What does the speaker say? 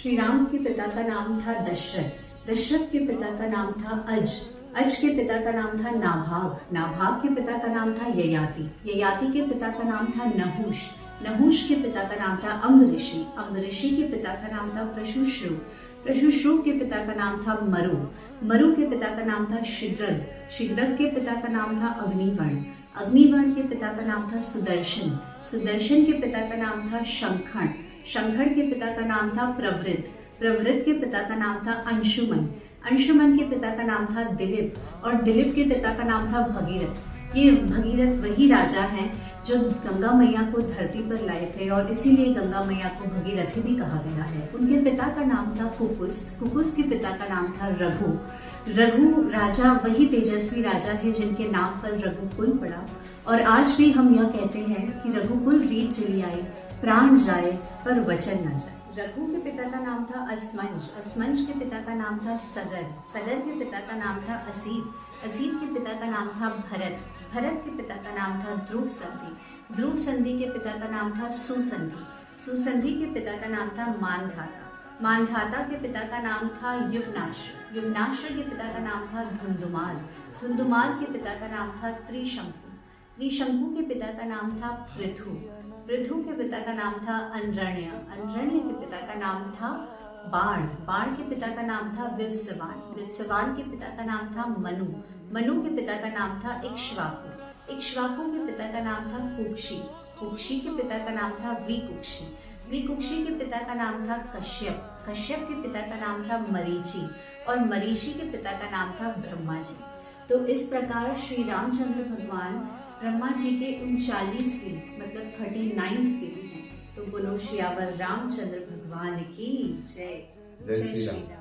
श्री राम के पिता का नाम था दशरथ। दशरथ के पिता का नाम था अज। अज के पिता का नाम था नाभाग। नाभाग के पिता का नाम था ययाति। ययाति के पिता का नाम था नहुष। नहुष के पिता का नाम था अंग ऋषि। अंग ऋषि के पिता का नाम था प्रशुश्रु। प्रशुश्रु के पिता का नाम था मरु। मरु के पिता का नाम था शिद्रग। शिद्रग के पिता का नाम था अग्निवर्ण। अग्निवर्ण के पिता का नाम था सुदर्शन। सुदर्शन के पिता का नाम था शंखण। शंखण के पिता का नाम था प्रवृत्त। प्रवृत्त के पिता का नाम था अंशुमन। अंशुमन के पिता का नाम था दिलीप और दिलीप के पिता का नाम था भगीरथ। ये भगीरथ वही राजा हैं जो गंगा मैया को धरती पर लाए थे और इसीलिए गंगा मैया को भगीरथी भी कहा गया है। उनके पिता का नाम था कुकुस। कुकुस के पिता का नाम था रघु। रघु राजा वही तेजस्वी राजा है जिनके नाम पर रघुकुल पड़ा। और आज भी हम यह कहते हैं कि रघुकुल रीत चली आई, प्राण जाए पर वचन न जाए। रघु के पिता का नाम था असमंज। असमंज के पिता का नाम था सगर। सगर के पिता का नाम था असीत। असीत के पिता का नाम था भरत। भरत के पिता का नाम था ध्रुव संधि। ध्रुव संधि के पिता का नाम था सुसंधि। सुसंधि के पिता का नाम था मानधाता। मानधाता के पिता का नाम था युवनाश्र। युवनाश्र के पिता का नाम था धुंधुमाल। धुंधुमाल के पिता का नाम था त्रिशंकु। त्रिशंकु के पिता का नाम था पृथु। पृथु के पिता का नाम था अनरण्य। अनरण्य के पिता का नाम था बाण। बाण के पिता का नाम था विवस्वान। विवस्वान के पिता का नाम था मनु। मनु के पिता का नाम था इक्ष्वाकु। इक्ष्वाकु के पिता का नाम था कुक्षी। कुक्षी के पिता का नाम था विकुक्षी। विकुक्षी के पिता का नाम था कश्यप। कश्यप के पिता का नाम था मरीचि और मरीचि के पिता का नाम था ब्रह्मा जी। तो इस प्रकार श्री रामचंद्र भगवान ब्रह्मा जी के 39वें मतलब 39th पीढ़ी हैं। तो बोलो श्री रामचंद्र भगवान की जय। जय श्री राम।